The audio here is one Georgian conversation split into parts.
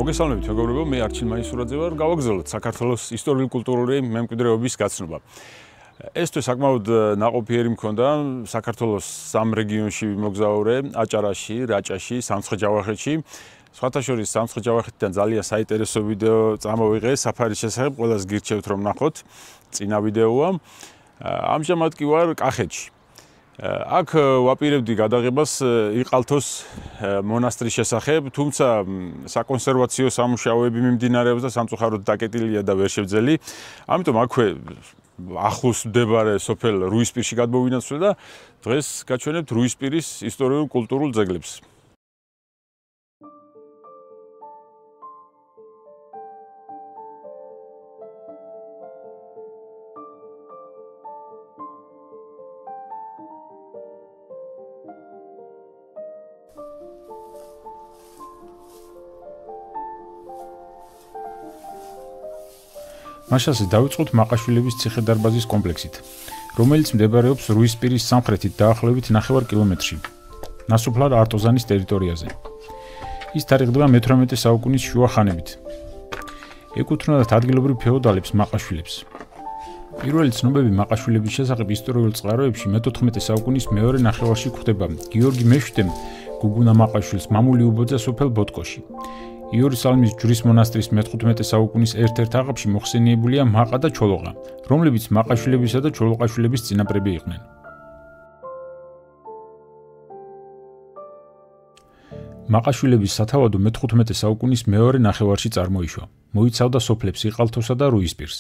მოგესალმებით მეგობრებო, მე არჩილ მაისურაძე ვარ, გავაგრძელოთ საქართველოს ისტორიულ-კულტურული მემკვიდრეობის გაცნობა. ეს თვე საკმაოდ ნაყოფიერი მქონდა საქართველოს სამ რეგიონში მოგზაურე, აჭარაში, რაჭაში, სამცხე-ჯავახეთში. სხვათა შორის სამცხე-ჯავახეთიდან ძალიან საინტერესო ვიდეო წამოვიღე საფარის შესახებ, ყველას გირჩევთ რომ ნახოთ, წინა ვიდეოა. ამჟამად კი ვარ კახეთში. აქ ვაპირებდი გადაღებას იყალთოს მონასტრის შესახებ, თუმცა საკონსერვაციო სამუშაოები მიმდინარეობს და სამწუხაროდ დაკეტილია და ვერ შევძელი. ამიტომ აქვე ახლოს მდებარე სოფელ რუისპირში გადმოვინაცვლე და დღეს გაჩვენებთ რუისპირის ისტორიულ-კულტურულ ძეგლებს. მაშასე დავიწყოთ მაყაშვილების ციხე-დარბაზის კომპლექსით, რომელიც მდებარეობს რუისპირის სამხრეთით დაახლოებით 9 კილომეტრში, ნასოფლარ არტოზანის ტერიტორიაზე. ის თარიღდება მე-18 საუკუნის შუა ხანებით. ეკუთვნოდათ ადგილობრივ ფეოდალებს მაყაშვილებს. პირველი ცნობები მაყაშვილების შესახებ ისტორიულ წყაროებში მე-14 საუკუნის მეორე ნახევარში გვხვდება გიორგი მეშვიდემ გუგუნა მაყაშვილს მამული უბოძა სოფელ ბოტკოში. იერუსალიმის ჯვრის მონასტრის მე-15 საუკუნის ერთ-ერთ აღაპში მოხსენიებულია მაყა და ჩოლოყა, რომლებიც მაყაშვილებისა და ჩოლოყაშვილების წინაპრები იყვნენ. მაყაშვილების სათავადო მე-15 საუკუნის მეორე ნახევარში წარმოიშვა. მოიცავდა სოფლებს იყალთოსა და რუისპირს.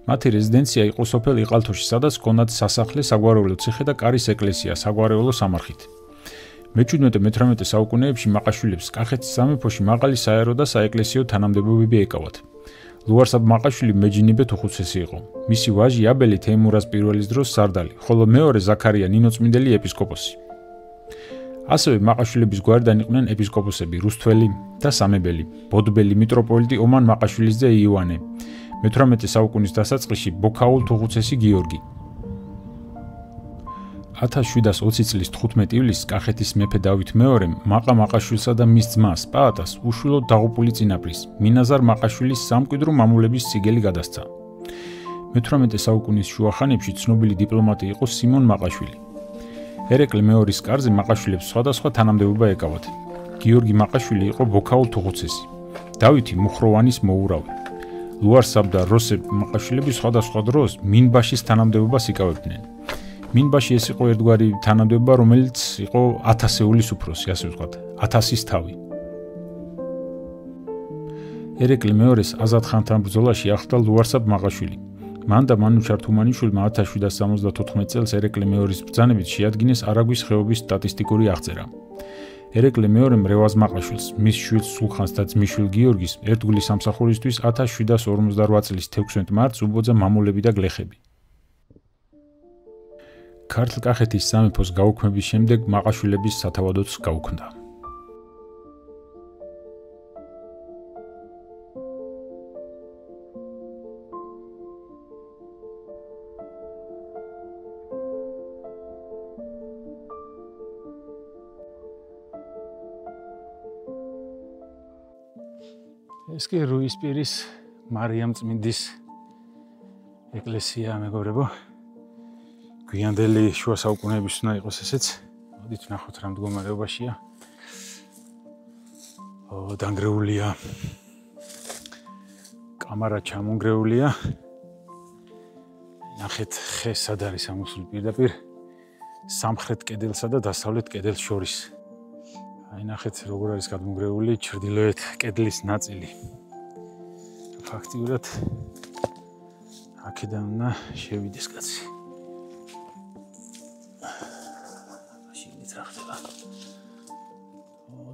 მათი რეზიდენცია იყო სოფელ იყალთოში, სადაც ჰქონდათ სასახლე, საგვარეულო ციხე და კარის ეკლესია საგვარეულო სამარხით. მე-17-18 საუკუნეებში მაყაშვილებს კახეთის სამეფოში მაღალი საერო და საეკლესიო თანამდებობები ეკავათ. ლუარსაბ მაყაშვილი მეჯინიბეთ უხუცესი იყო. მისი ვაჟი აბელი თეიმურაზ პირველის დროს სარდალი, ხოლო მეორე ზაქარია ნინოწმინდელი ეპისკოპოსი. ასევე მაყაშვილების გვარიდან იყვნენ ეპისკოპოსები რუსთველი და სამებელი, ბოდბელი მიტროპოლიტი ომან მაყაშვილის ძე იოანე, მე-18 საუკუნის დასაწყისში ბოქაულ თუხუცესი გიორგი. 1720 წლის 15 ივლისს კახეთის მეფე დავით მეორემ მაყა მაყაშვილსა და მის ძმას პაატას უშვილოდ დაღუპული წინაპრის მინაზარ მაყაშვილის სამკვიდრო მამულების სიგელი გადასცა. მე-18 საუკუნის შუა ხანებში ცნობილი დიპლომატი იყო სიმონ მაყაშვილი. ერეკლე მეორის კარზე მაყაშვილებს სხვადასხვა თანამდებობა ეკავათ. გიორგი მაყაშვილი იყო ბოქაულ თუხუცესი, დავითი მუხროვანის მოურავი. ლუარსაბ და როსებ მაყაშვილები სხვადასხვა დროს მინბაშის თანამდებობას იკავებდნენ. მინბაში ეს იყო ერთგვარი თანამდებობა, რომელიც იყო 1000-ეულის უფროსი, ასე ვთქვათ, 1000-ის თავი. ერეკლე მეორეს აზატხანთან ბრძოლაში აღხვდა ლუარსაბ მაყაშვილი. მან და მანუჩარ თუმანიშვილმა 1774 წელს ერეკლე მეორის ბრძანებით შეადგინეს არაგვის ხეობის სტატისტიკური აღწერა. ერეკლე მეორემ რევაზ მაყაშვილს, მის შვილს სულხანს და ძმისშვილ გიორგის ერთგული სამსახურისთვის 1758 წლის 16 მარტს უბოძა მამულები და გლეხები. ქართლ-კახეთის სამეფოს გაუქმების შემდეგ მაყაშვილების სათავადოც გაუქმდა. ეს კი რუისპირის მარიამწმინდის ეკლესია მეგობრებო. გვიანდელი შუა საუკუნეების უნდა იყოს ესეც. მოდით ნახოთ რა მდგომარეობაშია. დანგრეულია. კამარა ჩამონგრეულია. ნახეთ ხე სად არის ამოსული პირდაპირ სამხრეთ კედელსა და დასავლეთ კედელს შორის. აი ნახეთ როგორ არის გადმონგრეული ჩრდილოეთ კედლის ნაწილი. ფაქტიურად აქედან უნდა შევიდეს კაცი.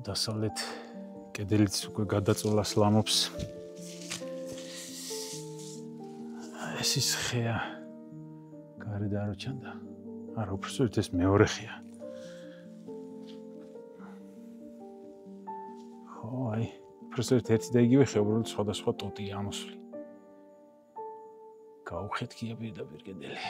დასავლეთ კედელიც უკვე გადაწოლას ლამობს. ეს ის ხეა. გარეთ არ ჩანდა. არა, უბრალოდ ეს მეორე ხეა. აი, უბრალოდ ერთი და იგივე ხე, უბრალოდ სხვადასხვა ტოტია ამოსული. გაუხეთქია პირდაპირ კედელი.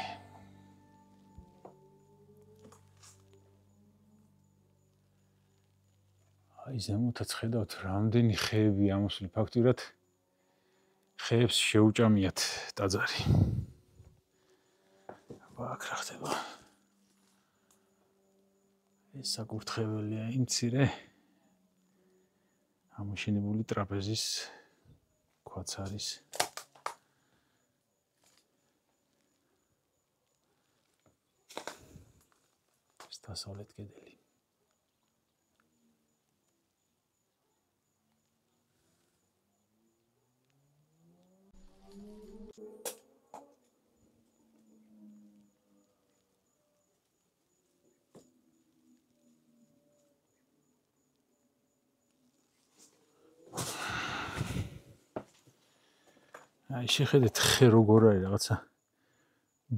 აი ზემოთაც ხედავთ რამდენი ხეები ამოსული ფაქტურად ხეებს შეუჭამიათ ტაძარი. აქ რა ხდება? ეს საკურთხეველია იმ მცირე ამოშენებული ტრაპეზის ქვაც არის. ეს დასავლეთ კედელი. აი შეხედეთ ხე როგორ არის რაღაცა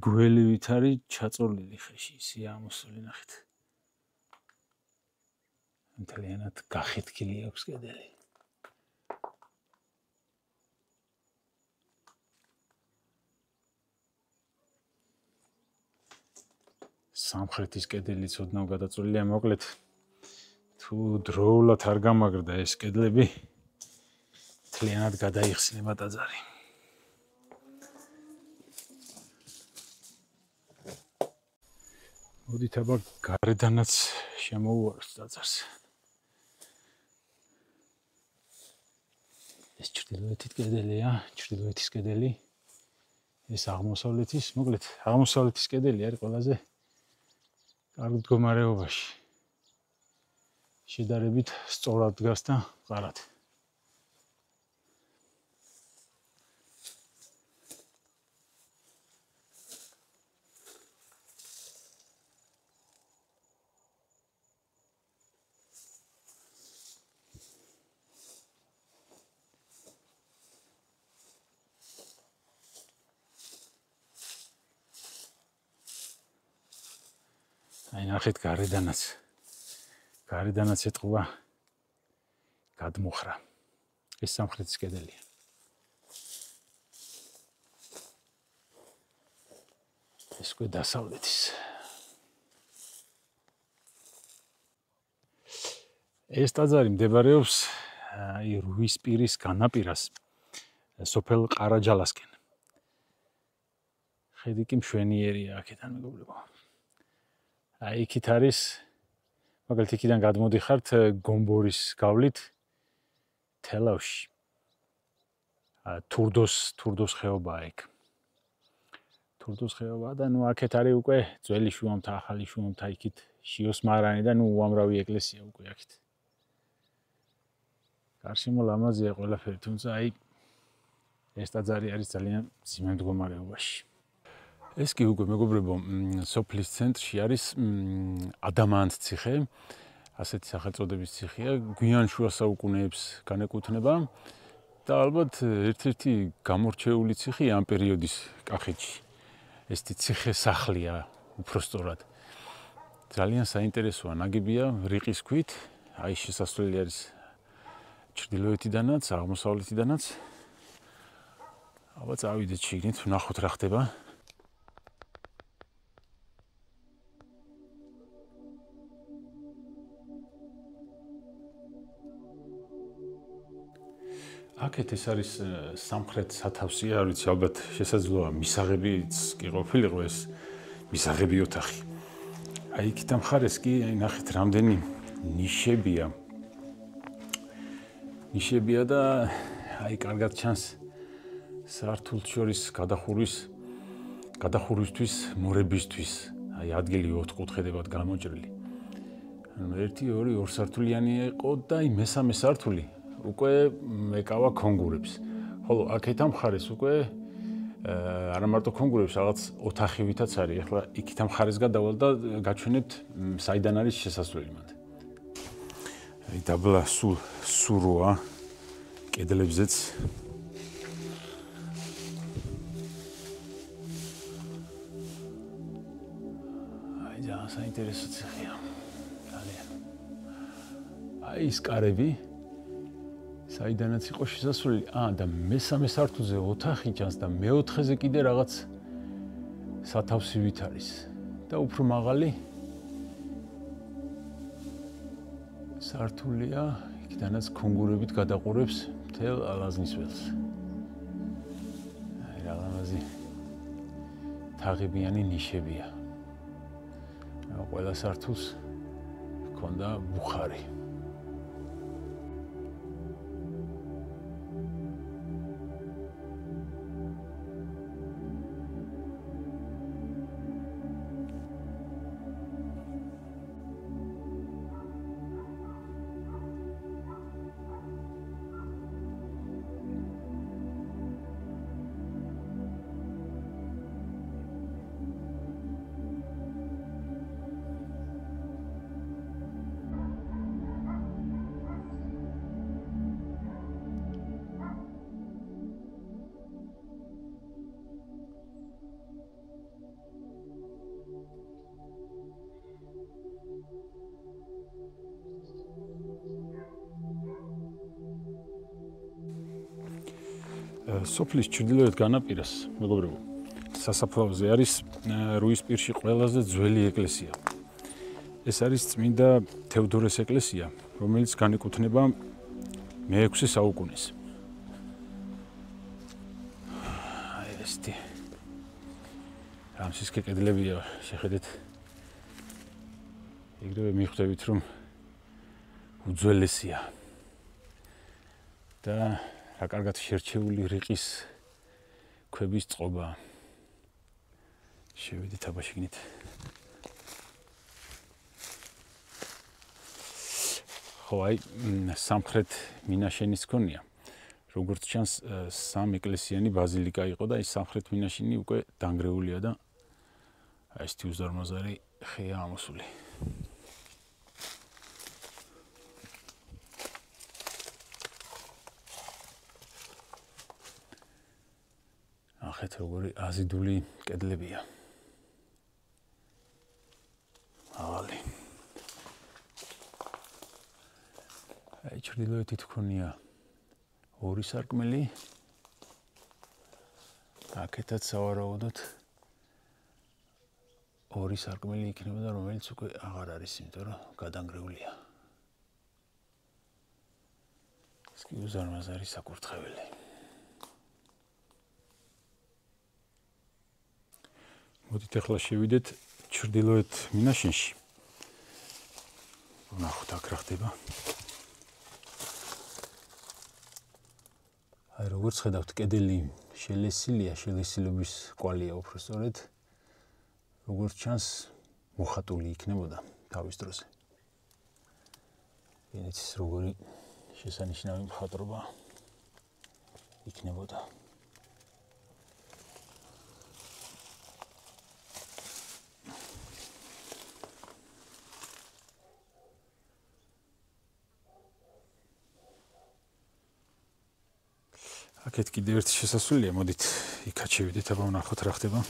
გველივით არის ჩაწოლილი ხეში ისე ამოსული ნახეთ. მთლიანად გახეთქილი აქვს კედელი. სამხრეთის კედელიც ოდნავ გადაწოლილია, მოკლედ თუ დროულად არ გამაგრდა ეს კედლები მთლიანად გადაიხსნება ტაძარი. მოდით აბა გარედანაც შემოვუაროთ ტაძარს. ეს ჩრდილოეთის კედელია, ჩრდილოეთის კედელი. ეს აღმოსავლეთის, მოკლედ აღმოსავლეთის კედელი არის ყველაზე კარგ მდგომარეობაში. შედარებით სწორად დგას და მყარად. აი ნახეთ გარედანაც ეტყობა გადმოხრა. ეს სამხრეთის კედელია. ეს უკვე დასავლეთის. ეს ტაძარი მდებარეობს აი რუისპირის განაპირას სოფელ ყარაჯალასკენ. ხედი კი მშვენიერია აქედან მეგობრებო. აი იქით არის, მაგალითად იქიდან გადმოდიხართ გომბორის გავლით თელავში. თურდოს ხეობაა იქ. თურდოს ხეობა და ნუ აქეთ არის უკვე ძველი შუამთა, ახალი შუამთა იქით შიოსმარანი და ნუ უამრავი ეკლესია უკვე აქეთ. გარშემო ლამაზია ყველაფერი, თუმცა აი ეს ტაძარი არის ძალიან მძიმე მდგომარეობაში. ეს კი უკვე მეგობრებო, სოფლის ცენტრში არის ადამანთ ციხე, ასეთი სახელწოდების ციხეა, გვიან შუა საუკუნეებს განეკუთვნება და ალბათ ერთ-ერთი გამორჩეული ციხეა ამ პერიოდის კახეთში. ეს ციხე სახლია, უпростоრად. ძალიან საინტერესოა, ნაგებია რიყის ქვით, აი შესასვლელი არის ჩრდილოეთიდანაც, აღმოსავლეთიდანაც. აბა წავიდეთ შიგნით, ვნახოთ რა ხდება. აქეთ ეს არის სამხრეთ სათავსი, არ ვიცი, ალბათ შესაძლოა მისაღებიც კი ყოფილიყო ეს მისაღები ოთახი. აი იქით ამ მხარეს კი აი ნახეთ რამდენი ნიშებია. ნიშებია და აი კარგად ჩანს სართულს შორის გადახურვისთვის, მორებისთვის, აი ადგილი ოთხკუთხედებად გამოჭრილი. ანუ 1, 2, 2 სართულიანია იყო და აი მესამე სართული უკვე ეკავა ქონგურებს. ხოლო აქეთ ამ მხარეს უკვე არა მარტო ქონგურებს, რაღაც ოთახივითაც არის. ახლა იქით ამ მხარეს გადავალ და გაჩვენებთ საიდან არის შესასვლელი მანდ. აი დაბლა სუროა კედლებზეც. აი ძალიან საინტერესო ციხეა. ძალიან. აი ის კარები საიდანაც იყო შესასვლელი, და მესამე სართულზე ოთახი ჩანს და მეოთხეზე კიდე რაღაც სათავსივით არის და უფრო მაღალი სართულია, იქიდანაც ქონგურებით გადაყურებს მთელ ალაზნის ველს. აი რა ლამაზი თაღებიანი ნიშებია. ყველა სართულს ჰქონდა ბუხარი. სოფლის ჩრდილოეთ განაპირას, მეგობრებო, სასაფლაოზე არის რუისპირში ყველაზე ძველი ეკლესია. ეს არის წმინდა თევდორეს ეკლესია, რომელიც განეკუთვნება მე-6 საუკუნეს. აი ესეთი რამსის კედლებია, შეხედეთ. ეგრევე მიხვდებით, რომ უძველესია. და რა კარგად შერჩეული რიყის ქვების წყობა. შევიდით აბა შიგნით. ხო, აი სამხრეთ მინაშენის ქონია. როგორც ჩანს, 3 ეკლესიანი ბაზილიკა იყო და ის სამხრეთ მინაშენი უკვე დანგრეულია და აი ესეთი უზარმაზარი ხეა ამოსული. ახეთ როგორი აზიდული კედლებია. ავალი. აი ჩრდილოეთით ჰქონია 2 სარკმელი. აქეთაც სავარაუდოდ 2 სარკმელი იქნებოდა, რომელიც უკვე აღარ არის, იმიტომ რომ გადანგრეულია. ეს კი უზარმაზარი საკურთხეველი. მოდით ახლა შევიდეთ ჩრდილოეთ მინაშენში. ვნახოთ აქ რა ხდება. აი როგორც ხედავთ, კედელი შელესილია, შელესილობის კვალია უფრო სწორედ. როგორც ჩანს, მოხატული იქნებოდა თავის დროზე. ვინც როგორი შესანიშნავი მხატვრობა იქნებოდა. აქეთ კიდევ ერთი შესასვლელია, მოდით იქაც შევიდეთ, აბა ვნახოთ რა ხდება.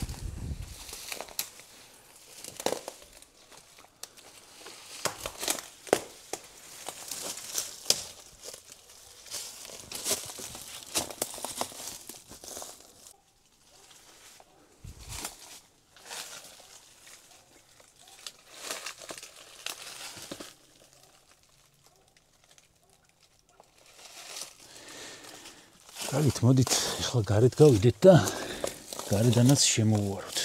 კარგით, მოდით ახლა გარეთ გავიდეთ და გარედანაც შემოვუაროთ.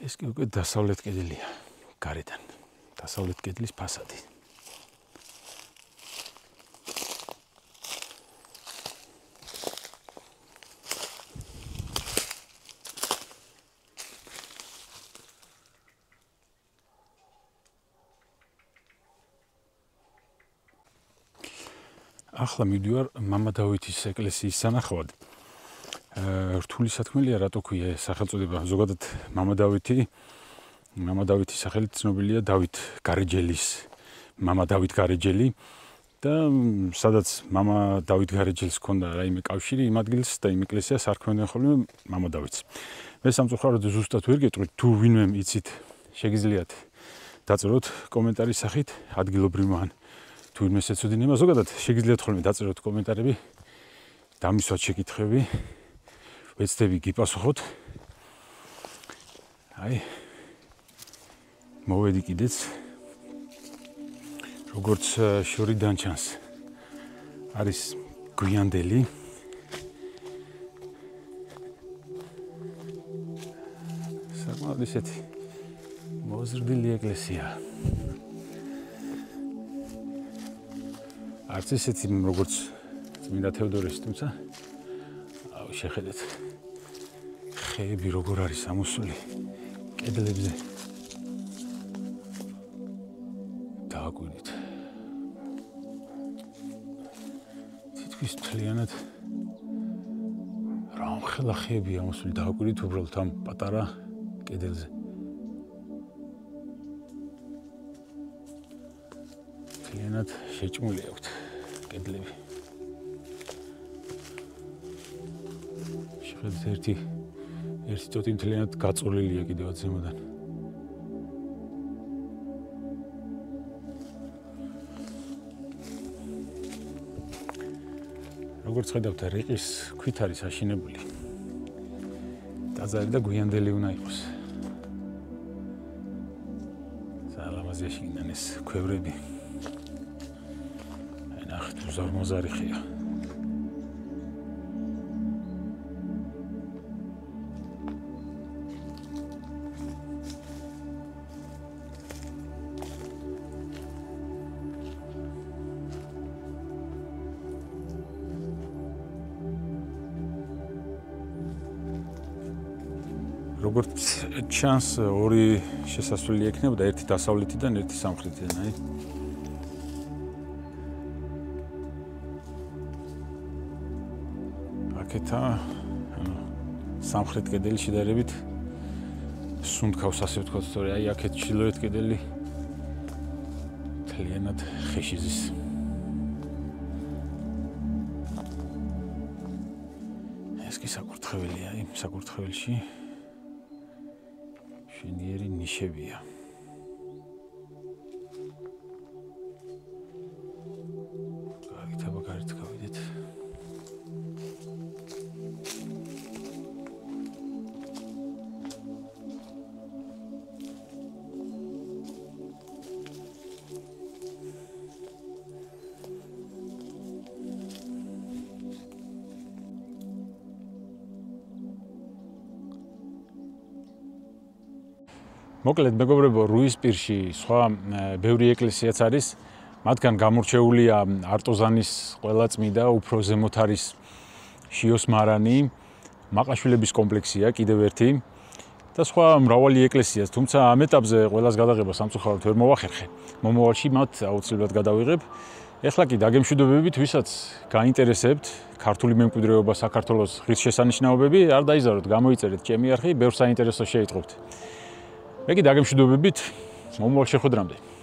ეს კი უკვე დასავლეთ კედელია, გარედან. დასავლეთ კედლის ფასადი. ახლა მივდივარ მამა დავითის ეკლესიის სანახავად. რთული სათქმელია, რატო ქვია სახელწოდება. ზოგადად მამა დავითის სახელით ცნობილია დავით გარეჯელის მამა დავით გარეჯელი და სადაც მამა დავით გარეჯელს ჰქონდა რაიმე კავშირი იმ ადგილს და იმ ეკლესიას არქმევდნენ ხოლმე მამა დავითს. მე სამწუხაროდ ზუსტად ვერ გეტყვით, თუ ვინმე იცით, შეგიძლიათ დაწეროთ კომენტარის სახით ადგილობრივმა ან თუ ვინმე ეცოდინება, ზოგადად შეგიძლიათ ხოლმე დაწეროთ კომენტარები, დამისვათ შეკითხვები, ვეცდები გიპასუხოთ. აი, მოვედი კიდეც. როგორც შორიდან ჩანს, არის გვიანდელი. საკმაოდ ისეთი მოზრდილი ეკლესია. არც ისეთი როგორც წმინდა თევდორესი, თუმცა შეხედეთ, ხეები როგორ არის ამოსული კედლებზე. დააკვირდით. თითქმის მთლიანად რამხელა ხეები ამოსული, დააკვირდით უბრალოდ ამ პატარა კედელზე. მთლიანად შეჭმული აქვთ კედლები. შეხედეთ, ერთი წოტი მთლიანად გაწოლილია კიდევაც ზემოდან. როგორც ხედავთ, რიყის ქვით არის აშენებული. დაზარი და გვიანდელი უნდა იყოს. ზალამაზია შიგნიდან ეს ქვევრები. ნახეთ, მოზარი ხეა. როგორც ჩანს, ორი შესასვლელი ექნებოდა, ერთი დასავლეთიდან, ერთი სამხრეთიდან, აი. აქეთა სამხრეთ კედელი შედარებით სუნთქავს, ასე ვთქვათ, თორე აი აქეთ ჩრდილოეთ კედელი მთლიანად ხეში ზის. ეს კი საკურთხეველია, აი, საკურთხეველში შენიერი ნიშებია. კარგით, აბა გარეთ გავიდეთ. მოკლედ, მეგობრებო, რუისპირში სხვა ბევრი ეკლესიაც არის. მათგან გამორჩეულია არტოზანის ყველა წმიდა, უფრო ზემოთ არის შიოს მარანი, მაყაშვილების კომპლექსია კიდევ ერთი და სხვა მრავალი ეკლესიაც, თუმცა ამ ეტაპზე ყველას გადაღება სამწუხაროდ ვერ მოვახერხე. მომავალში მათ აუცილებლად გადავიღებ. ეხლა კი დაგემშვიდობებით, ვისაც გაინტერესებთ ქართული მემკვიდრეობა, საქართველოს ღირსშესანიშნაობები, არ დაიზაროთ, გამოიწერეთ ჩემი არხი, ბევრ საინტერესო შეიტყობთ. მე კი დაგემშვიდობებით, მომავალ შეხვედრამდე.